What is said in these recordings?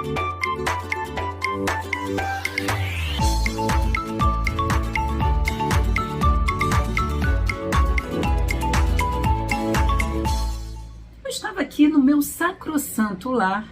Eu estava aqui no meu sacrossanto lar,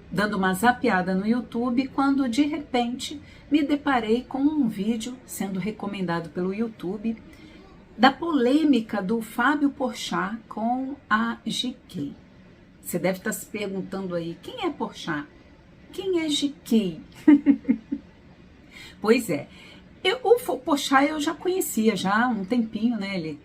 dando uma zapeada no YouTube, quando de repente me deparei com um vídeo sendo recomendado pelo YouTube da polêmica do Fábio Porchat com a GK. Você deve estar se perguntando aí, quem é Porchat? Quem é GK? Pois é, o Porchat eu já conhecia já há um tempinho, né? Ele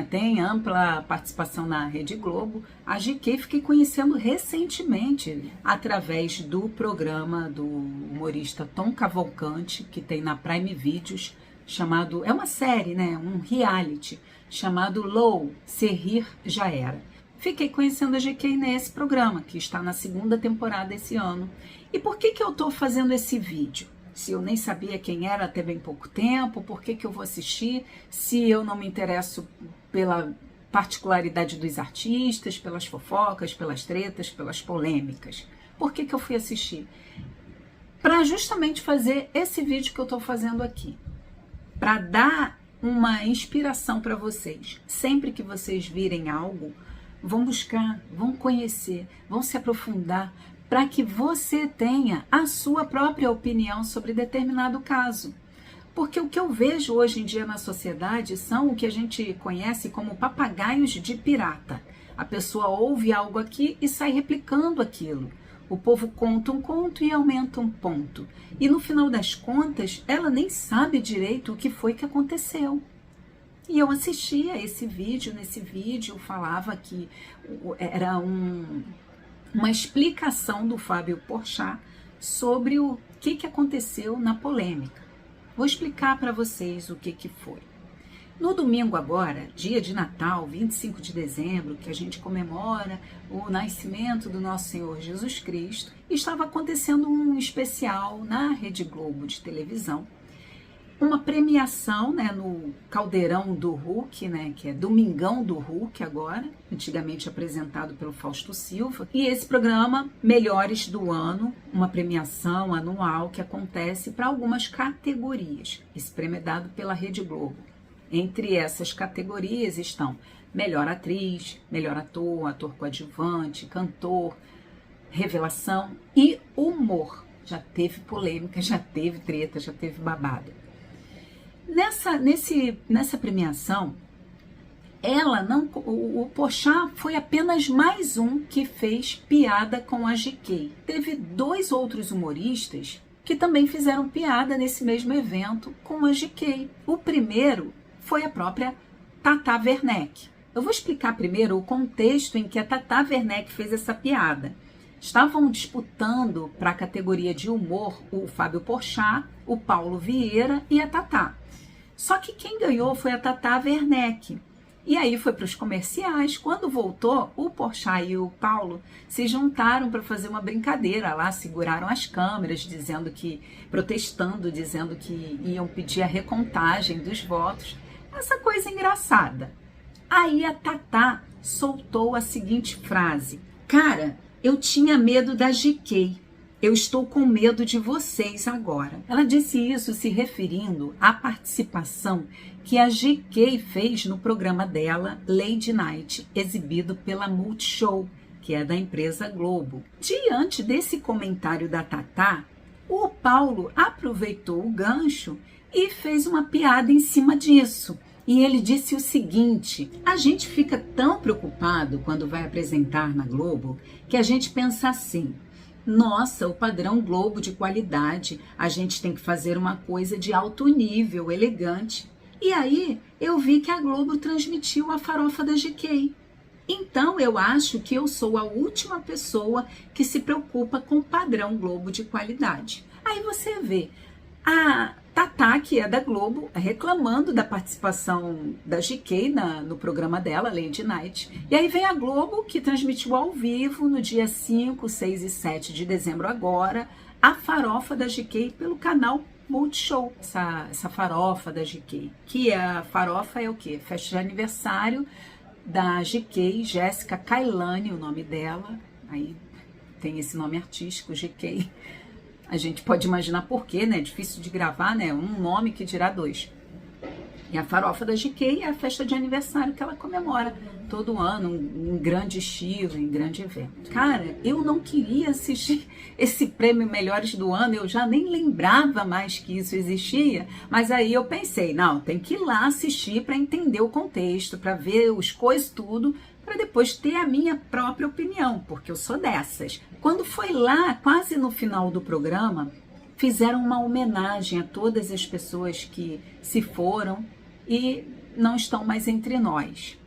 tem ampla participação na Rede Globo. A GK fiquei conhecendo recentemente através do programa do humorista Tom Cavalcante, que tem na Prime Videos, chamado, é uma série, né, um reality, chamado Low, Se Rir Já Era. Fiquei conhecendo a GK nesse programa, que está na 2ª temporada esse ano. E por que eu estou fazendo esse vídeo? Se eu nem sabia quem era até bem pouco tempo, por que eu vou assistir? Se eu não me interesso pela particularidade dos artistas, pelas fofocas, pelas tretas, pelas polêmicas. Por que eu fui assistir? Para justamente fazer esse vídeo que eu estou fazendo aqui. Para dar uma inspiração para vocês. Sempre que vocês virem algo, vão buscar, vão conhecer, vão se aprofundar, para que você tenha a sua própria opinião sobre determinado caso. Porque o que eu vejo hoje em dia na sociedade são o que a gente conhece como papagaios de pirata. A pessoa ouve algo aqui e sai replicando aquilo. O povo conta um conto e aumenta um ponto. E no final das contas, ela nem sabe direito o que foi que aconteceu. E eu assistia esse vídeo, nesse vídeo falava que era uma explicação do Fábio Porchat sobre o que aconteceu na polêmica. Vou explicar para vocês o que foi. No domingo agora, dia de Natal, 25 de dezembro, que a gente comemora o nascimento do nosso Senhor Jesus Cristo, estava acontecendo um especial na Rede Globo de televisão, uma premiação, né, no Caldeirão do Hulk, né, que é Domingão do Hulk agora, antigamente apresentado pelo Fausto Silva, e esse programa Melhores do Ano, uma premiação anual que acontece para algumas categorias. Esse prêmio é dado pela Rede Globo. Entre essas categorias estão melhor atriz, melhor ator, ator coadjuvante, cantor, revelação e humor. Já teve polêmica, já teve treta, já teve babado. Nessa premiação, o Porchat foi apenas mais um que fez piada com a GK. Teve 2 outros humoristas que também fizeram piada nesse mesmo evento com a GK. O primeiro foi a própria Tata Werneck. Eu vou explicar primeiro o contexto em que a Tata Werneck fez essa piada. Estavam disputando para a categoria de humor o Fábio Porchat, o Paulo Vieira e a Tata. Só que quem ganhou foi a Tata Werneck. E aí foi para os comerciais. Quando voltou, o Porchat e o Paulo se juntaram para fazer uma brincadeira lá, seguraram as câmeras, protestando, dizendo que iam pedir a recontagem dos votos. Essa coisa engraçada. Aí a Tata soltou a seguinte frase: cara, eu tinha medo da GK, eu estou com medo de vocês agora. Ela disse isso se referindo à participação que a GK fez no programa dela, Lady Night, exibido pela Multishow, que é da empresa Globo. Diante desse comentário da Tata, o Paulo aproveitou o gancho e fez uma piada em cima disso. E ele disse o seguinte: a gente fica tão preocupado quando vai apresentar na Globo que a gente pensa assim: nossa, o padrão Globo de qualidade, a gente tem que fazer uma coisa de alto nível, elegante. E aí eu vi que a Globo transmitiu a farofa da GK. Então eu acho que eu sou a última pessoa que se preocupa com o padrão Globo de qualidade. Aí você vê a Tata, que é da Globo, reclamando da participação da GK no programa dela, Lady Night. E aí vem a Globo, que transmitiu ao vivo no dia 5, 6 e 7 de dezembro agora, a farofa da GK pelo canal Multishow. Essa farofa da GK, que a farofa é o quê? Festa de aniversário da GK, Jéssica Cailani, o nome dela. Aí tem esse nome artístico, GK. A gente pode imaginar por quê, né? É difícil de gravar, né? Um nome que dirá dois. E a farofa da GK é a festa de aniversário que ela comemora todo ano, em grande estilo, em grande evento. Cara, eu não queria assistir esse prêmio Melhores do Ano, eu já nem lembrava mais que isso existia, mas aí eu pensei, não, tem que ir lá assistir para entender o contexto, para ver os coisas tudo, para depois ter a minha própria opinião, porque eu sou dessas. Quando foi lá, quase no final do programa, fizeram uma homenagem a todas as pessoas que se foram e não estão mais entre nós.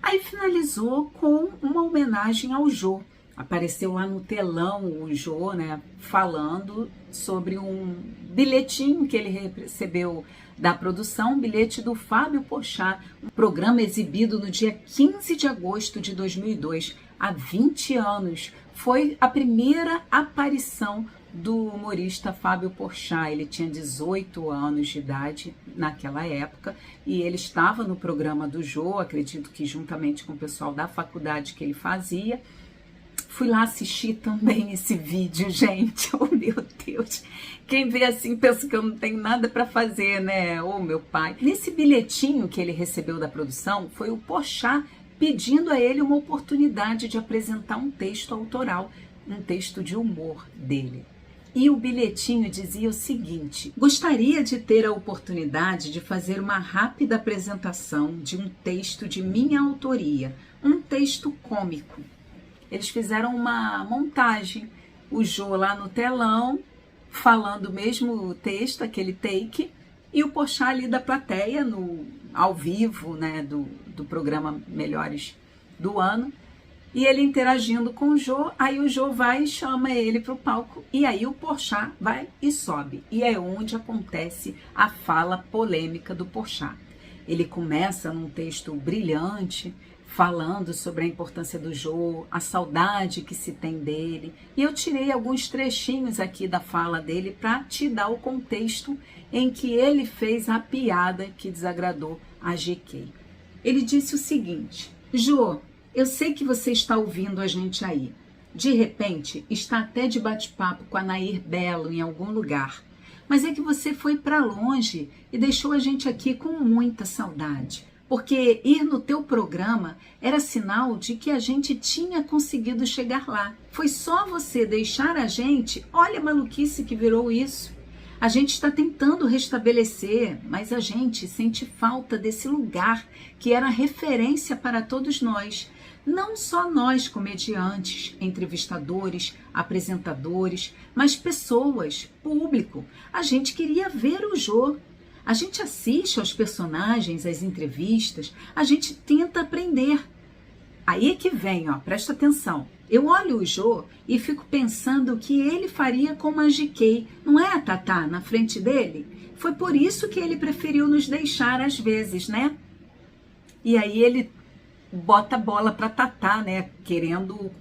Aí finalizou com uma homenagem ao Jô. Apareceu lá no telão o Jô, né, falando sobre um bilhetinho que ele recebeu da produção, um bilhete do Fábio Porchat, um programa exibido no dia 15 de agosto de 2002, há 20 anos. Foi a primeira aparição do humorista Fábio Porchat. Ele tinha 18 anos de idade naquela época e ele estava no programa do Jô, acredito que juntamente com o pessoal da faculdade que ele fazia. Fui lá assistir também esse vídeo, gente. Oh, meu Deus. Quem vê assim pensa que eu não tenho nada para fazer, né? Oh, meu pai. Nesse bilhetinho que ele recebeu da produção, foi o Porchat pedindo a ele uma oportunidade de apresentar um texto autoral, um texto de humor dele. E o bilhetinho dizia o seguinte: gostaria de ter a oportunidade de fazer uma rápida apresentação de um texto de minha autoria, um texto cômico. Eles fizeram uma montagem, o Jô lá no telão, falando o mesmo texto, aquele take, e o Porchat ali da plateia, ao vivo, né, do programa Melhores do Ano, e ele interagindo com o Jô. Aí o Jô vai e chama ele para o palco, e aí o Porchat vai e sobe. E é onde acontece a fala polêmica do Porchat. Ele começa num texto brilhante, falando sobre a importância do Jô, a saudade que se tem dele. E eu tirei alguns trechinhos aqui da fala dele para te dar o contexto em que ele fez a piada que desagradou a GK. Ele disse o seguinte: Jô, eu sei que você está ouvindo a gente aí. De repente, está até de bate-papo com a Nair Belo em algum lugar. Mas é que você foi para longe e deixou a gente aqui com muita saudade. Porque ir no teu programa era sinal de que a gente tinha conseguido chegar lá. Foi só você deixar a gente, olha a maluquice que virou isso. A gente está tentando restabelecer, mas a gente sente falta desse lugar que era referência para todos nós. Não só nós, comediantes, entrevistadores, apresentadores, mas pessoas, público. A gente queria ver o Jô. A gente assiste aos personagens, às entrevistas, a gente tenta aprender. Aí é que vem, ó, presta atenção. Eu olho o Jô e fico pensando o que ele faria com a GK. Não é a Tatá na frente dele? Foi por isso que ele preferiu nos deixar às vezes, né? E aí ele bota a bola para Tatá, né? Querendo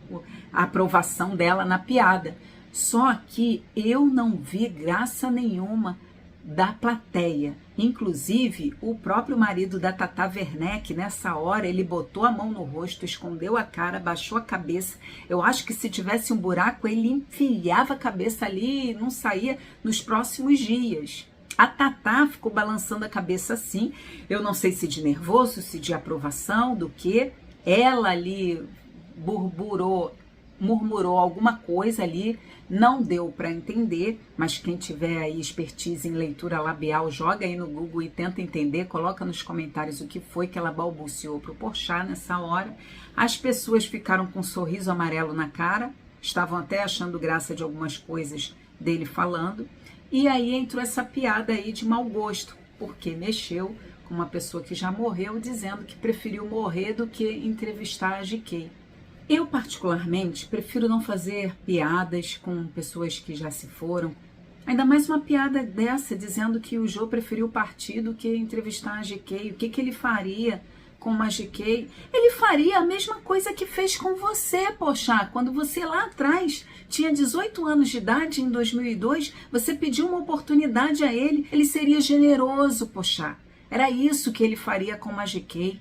a aprovação dela na piada. Só que eu não vi graça nenhuma da plateia. Inclusive, o próprio marido da Tata Werneck, nessa hora, ele botou a mão no rosto, escondeu a cara, baixou a cabeça. Eu acho que se tivesse um buraco, ele enfiava a cabeça ali e não saía nos próximos dias. A Tatá ficou balançando a cabeça assim, eu não sei se de nervoso, se de aprovação, do que. Ela ali murmurou alguma coisa ali, não deu para entender, mas quem tiver aí expertise em leitura labial, joga aí no Google e tenta entender, coloca nos comentários o que foi que ela balbuciou para o Porchat nessa hora. As pessoas ficaram com um sorriso amarelo na cara, estavam até achando graça de algumas coisas dele falando, e aí entrou essa piada aí de mau gosto, porque mexeu com uma pessoa que já morreu, dizendo que preferiu morrer do que entrevistar a GK. Eu, particularmente, prefiro não fazer piadas com pessoas que já se foram. Ainda mais uma piada dessa, dizendo que o Jô preferiu partir do que entrevistar a GK. O que ele faria com uma GK? Ele faria a mesma coisa que fez com você, Porchat. Quando você lá atrás tinha 18 anos de idade, em 2002, você pediu uma oportunidade a ele. Ele seria generoso, Porchat. Era isso que ele faria com uma GK.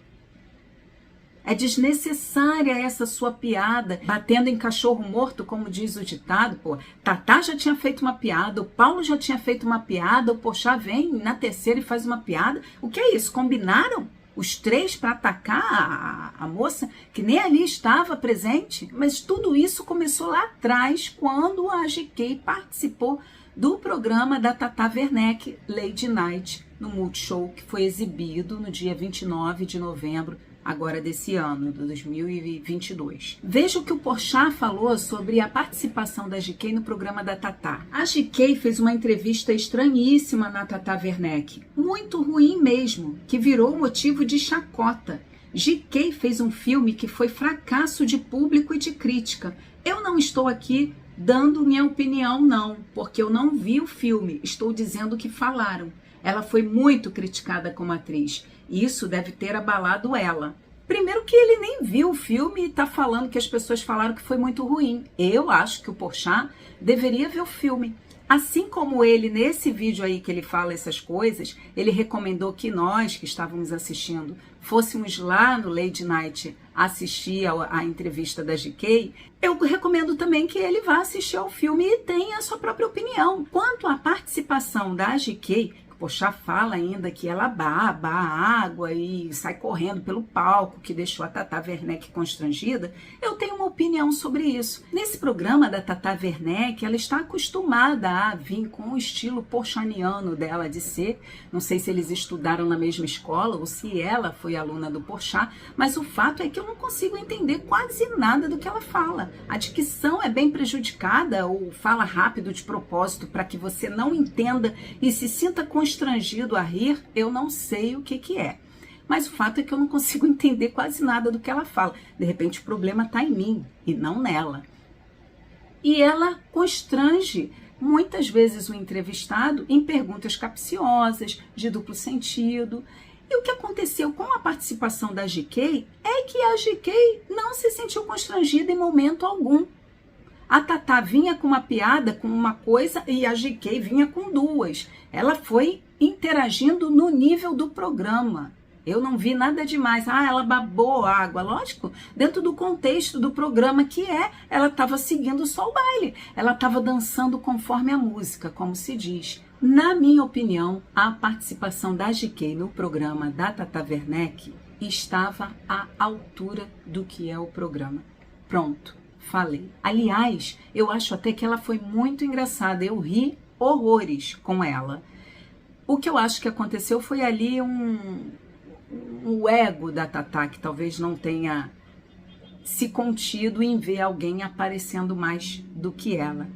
É desnecessária essa sua piada, batendo em cachorro morto, como diz o ditado. Pô, Tatá já tinha feito uma piada, o Paulo já tinha feito uma piada, o Porchat vem na terceira e faz uma piada. O que é isso? Combinaram os três para atacar a moça, que nem ali estava presente? Mas tudo isso começou lá atrás, quando a GK participou do programa da Tata Werneck, Lady Night, no Multishow, que foi exibido no dia 29 de novembro, agora desse ano, de 2022. Veja o que o Porchat falou sobre a participação da GK no programa da Tata. A GK fez uma entrevista estranhíssima na Tata Werneck, muito ruim mesmo, que virou motivo de chacota. GK fez um filme que foi fracasso de público e de crítica. Eu não estou aqui dando minha opinião, não, porque eu não vi o filme, estou dizendo o que falaram. Ela foi muito criticada como atriz, e isso deve ter abalado ela. Primeiro que ele nem viu o filme e está falando que as pessoas falaram que foi muito ruim. Eu acho que o Porchat deveria ver o filme. Assim como ele, nesse vídeo aí que ele fala essas coisas, ele recomendou que nós, que estávamos assistindo, fôssemos lá no Lady Night assistir a entrevista da GK, eu recomendo também que ele vá assistir ao filme e tenha a sua própria opinião. Quanto à participação da GK, Porchat fala ainda que ela baba a água e sai correndo pelo palco, que deixou a Tata Werneck constrangida. Eu tenho uma opinião sobre isso. Nesse programa da Tata Werneck, ela está acostumada a vir com o estilo porchaniano dela de ser. Não sei se eles estudaram na mesma escola ou se ela foi aluna do Porchat, mas o fato é que eu não consigo entender quase nada do que ela fala. A dicção é bem prejudicada ou fala rápido de propósito para que você não entenda e se sinta constrangido a rir, eu não sei o que é. Mas o fato é que eu não consigo entender quase nada do que ela fala. De repente o problema está em mim e não nela. E ela constrange muitas vezes o entrevistado em perguntas capciosas, de duplo sentido. E o que aconteceu com a participação da GK é que a GK não se sentiu constrangida em momento algum. A Tata vinha com uma piada, com uma coisa, e a GK vinha com duas. Ela foi interagindo no nível do programa. Eu não vi nada demais. Ela babou água. Lógico, dentro do contexto do programa ela estava seguindo só o baile. Ela estava dançando conforme a música, como se diz. Na minha opinião, a participação da GK no programa da Tata Werneck estava à altura do que é o programa. Pronto. Falei. Aliás, eu acho até que ela foi muito engraçada. Eu ri horrores com ela. O que eu acho que aconteceu foi ali o ego da Tata, que talvez não tenha se contido em ver alguém aparecendo mais do que ela.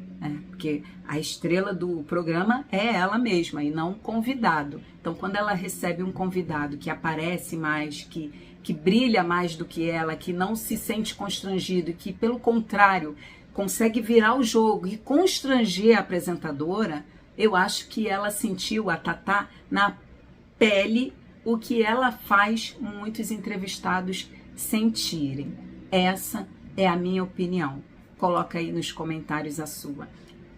Porque a estrela do programa é ela mesma e não um convidado. Então, quando ela recebe um convidado que aparece mais, que brilha mais do que ela, que não se sente constrangido e que, pelo contrário, consegue virar o jogo e constranger a apresentadora, eu acho que ela sentiu, a Tata, na pele o que ela faz muitos entrevistados sentirem. Essa é a minha opinião. Coloca aí nos comentários a sua.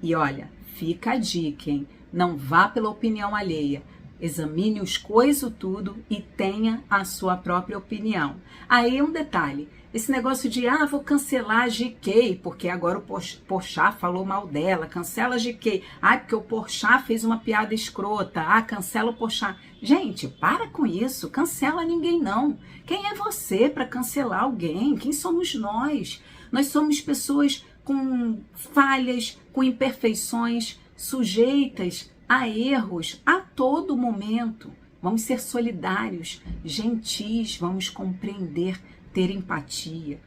E olha, fica a dica, hein? Não vá pela opinião alheia. Examine os coisas tudo e tenha a sua própria opinião. Aí um detalhe, esse negócio de vou cancelar a GK, porque agora o Porchat falou mal dela, cancela a GK. Porque o Porchat fez uma piada escrota, cancela o Porchat. Gente, para com isso, cancela ninguém não. Quem é você para cancelar alguém? Quem somos nós? Nós somos pessoas com falhas, com imperfeições, sujeitas a erros a todo momento. Vamos ser solidários, gentis, vamos compreender, ter empatia,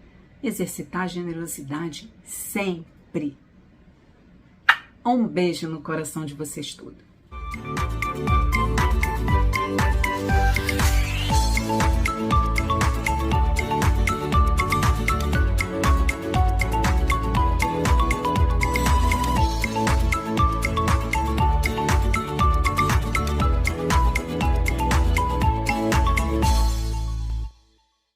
exercitar a generosidade sempre. Um beijo no coração de vocês todos.